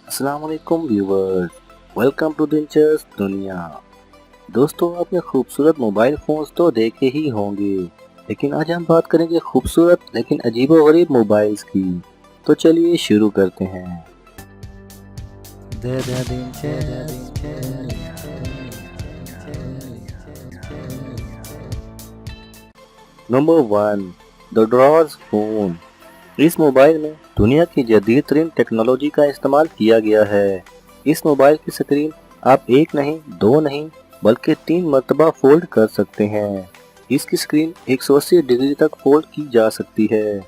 अस्सलाम वालेकुम viewers, welcome to दिलचस्प दुनिया। दोस्तों, आपने खूबसूरत मोबाइल फोन्स तो देखे ही होंगे, लेकिन आज हम बात करेंगे खूबसूरत लेकिन अजीबोगरीब मोबाइल्स की। तो चलिए शुरू करते हैं। नंबर 1, द ड्रॉज फोन। इस मोबाइल में दुनिया की जदीद तरीन टेक्नोलॉजी का इस्तेमाल किया गया है। इस मोबाइल की स्क्रीन आप एक नहीं, दो नहीं, बल्कि 3 मरतबा फोल्ड कर सकते हैं। इसकी स्क्रीन 180 डिग्री तक फोल्ड की जा सकती है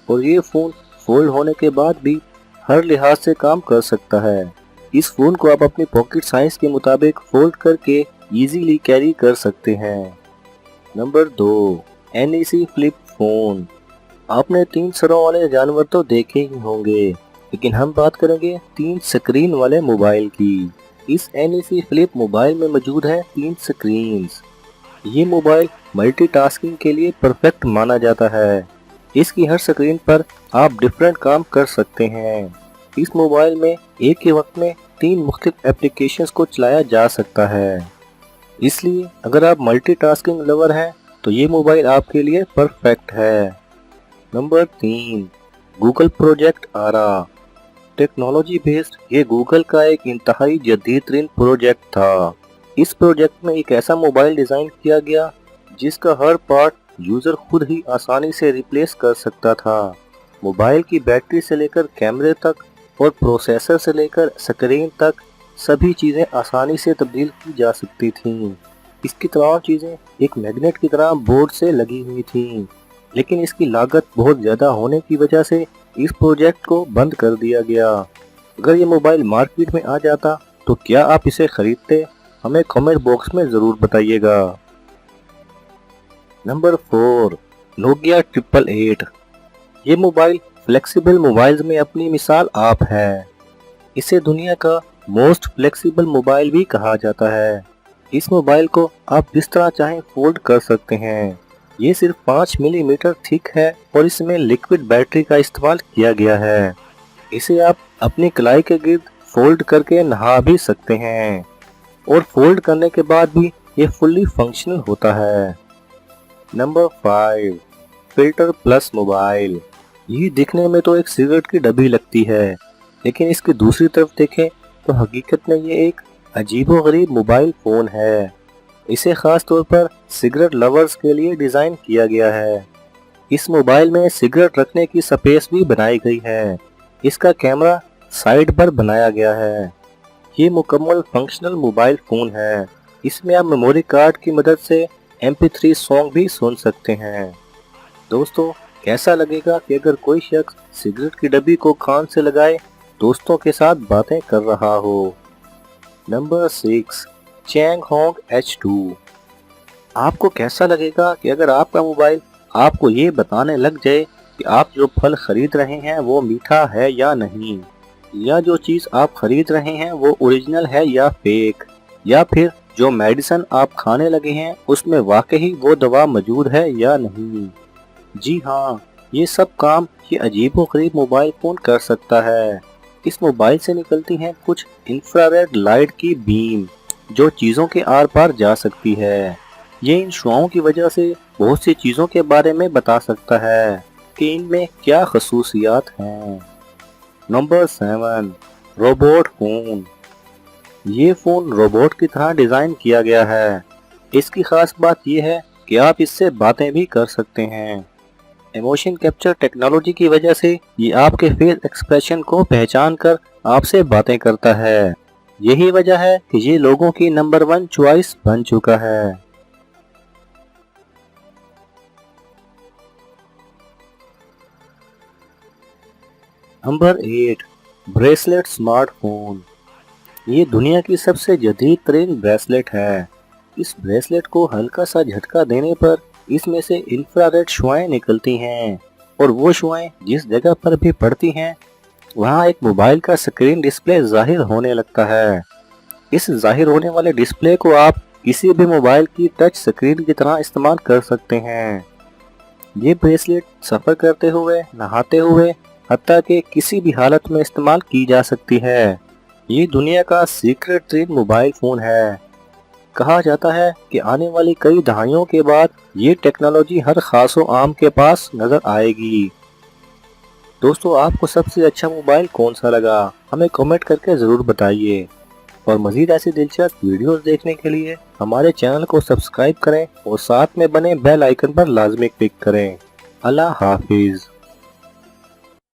और ये फ़ोन फोल्ड होने के बाद भी हर लिहाज से काम कर सकता है। इस फ़ोन को आप अपनी पॉकेट साइज के मुताबिक फोल्ड करके इजीली कैरी कर सकते हैं। Number 2, NEC flip phone. आपने 3 सरों वाले जानवर तो देखे ही होंगे, लेकिन हम बात करेंगे 3 स्क्रीन वाले मोबाइल की। इस NEC फ्लिप मोबाइल में मौजूद है 3 स्क्रीन्स। ये मोबाइल मल्टीटास्किंग के लिए परफेक्ट माना जाता है। इसकी हर स्क्रीन पर आप डिफरेंट काम कर सकते हैं। इस मोबाइल में एक ही वक्त में 3 मुख्तलिफ एप्लीकेशंस को चलाया जा सकता है। इसलिए अगर आप मल्टीटास्किंग लवर हैं तो ये मोबाइल आपके लिए परफेक्ट है। नंबर 3, गूगल प्रोजेक्ट आरा। टेक्नोलॉजी बेस्ड ये गूगल का एक इंतहाई जदीद तरीन प्रोजेक्ट था। इस प्रोजेक्ट में एक ऐसा मोबाइल डिज़ाइन किया गया जिसका हर पार्ट यूज़र खुद ही आसानी से रिप्लेस कर सकता था। मोबाइल की बैटरी से लेकर कैमरे तक और प्रोसेसर से लेकर स्क्रीन तक सभी चीज़ें आसानी से तब्दील की जा सकती थीं। इसकी तमाम चीज़ें एक मैग्नेट की तरह बोर्ड से लगी हुई थीं, लेकिन इसकी लागत बहुत ज़्यादा होने की वजह से इस प्रोजेक्ट को बंद कर दिया गया। अगर ये मोबाइल मार्केट में आ जाता तो क्या आप इसे खरीदते? हमें कमेंट बॉक्स में ज़रूर बताइएगा। Number 4, Nokia 888। ये मोबाइल फ्लेक्सिबल मोबाइल्स में अपनी मिसाल आप है। इसे दुनिया का मोस्ट फ्लेक्सिबल मोबाइल भी कहा जाता है। इस मोबाइल को आप जिस तरह चाहें फोल्ड कर सकते हैं। ये सिर्फ 5 मिलीमीटर थिक है और इसमें लिक्विड बैटरी का इस्तेमाल किया गया है। इसे आप अपनी कलाई के गिर्द फोल्ड करके नहा भी सकते हैं और फोल्ड करने के बाद भी ये फुल्ली फंक्शनल होता है। Number 5, filter plus mobile. ये दिखने में तो एक सिगरेट की डब्बी लगती है, लेकिन इसकी दूसरी तरफ देखें तो हकीकत में ये एक अजीबोगरीब मोबाइल फ़ोन है। इसे ख़ास तौर पर सिगरेट लवर्स के लिए डिज़ाइन किया गया है। इस मोबाइल में सिगरेट रखने की स्पेस भी बनाई गई है। इसका कैमरा साइड पर बनाया गया है। ये मुकम्मल फंक्शनल मोबाइल फ़ोन है। इसमें आप मेमोरी कार्ड की मदद से MP3 सॉन्ग भी सुन सकते हैं। दोस्तों, कैसा लगेगा कि अगर कोई शख्स सिगरेट की डब्बी को कान से लगाए दोस्तों के साथ बातें कर रहा हो। Number 6, Changhong H2। आपको कैसा लगेगा कि अगर आपका मोबाइल आपको ये बताने लग जाए कि आप जो फल खरीद रहे हैं वो मीठा है या नहीं, या जो चीज़ आप खरीद रहे हैं वो ओरिजिनल है या फेक, या फिर जो मेडिसिन आप खाने लगे हैं उसमें वाकई वो दवा मौजूद है या नहीं। जी हाँ, ये सब काम ये अजीबोगरीब मोबाइल फ़ोन कर सकता है। इस मोबाइल से निकलती हैं कुछ इंफ्रारेड लाइट की बीम जो चीज़ों के आर पार जा सकती है। ये इन शुआओं की वजह से बहुत सी चीज़ों के बारे में बता सकता है कि इनमें क्या खसूसियात हैं। Number 7, robot phone. ये फ़ोन रोबोट की तरह डिज़ाइन किया गया है। इसकी ख़ास बात यह है कि आप इससे बातें भी कर सकते हैं। इमोशन कैप्चर टेक्नोलॉजी की वजह से ये आपके फेस एक्सप्रेशन को पहचान कर आपसे बातें करता है। यही वजह है कि ये लोगों की नंबर 1 चॉइस बन चुका है। Number 8, bracelet smartphone. ये दुनिया की सबसे जदीद तरीन ब्रेसलेट है। इस ब्रेसलेट को हल्का सा झटका देने पर इसमें से इंफ्रारेड शुआएं निकलती हैं और वो शुआएं जिस जगह पर भी पड़ती हैं वहाँ एक मोबाइल का स्क्रीन डिस्प्ले जाहिर होने लगता है। इस जाहिर होने वाले डिस्प्ले को आप किसी भी मोबाइल की टच स्क्रीन की तरह इस्तेमाल कर सकते हैं। ये ब्रेसलेट सफ़र करते हुए, नहाते हुए, हत्ता कि किसी भी हालत में इस्तेमाल की जा सकती है। یہ دنیا کا سیکرٹ ترین موبائل فون ہے۔ کہا جاتا ہے کہ آنے والی کئی دہائیوں کے بعد یہ ٹیکنالوجی ہر خاص و عام کے پاس نظر آئے گی۔ دوستو، آپ کو سب سے اچھا موبائل کون سا لگا؟ ہمیں کمنٹ کر کے ضرور بتائیے، اور مزید ایسی دلچسپ ویڈیوز دیکھنے کے لیے ہمارے چینل کو سبسکرائب کریں اور ساتھ میں بنے بیل آئیکن پر لازمی کلک کریں۔ اللہ حافظ۔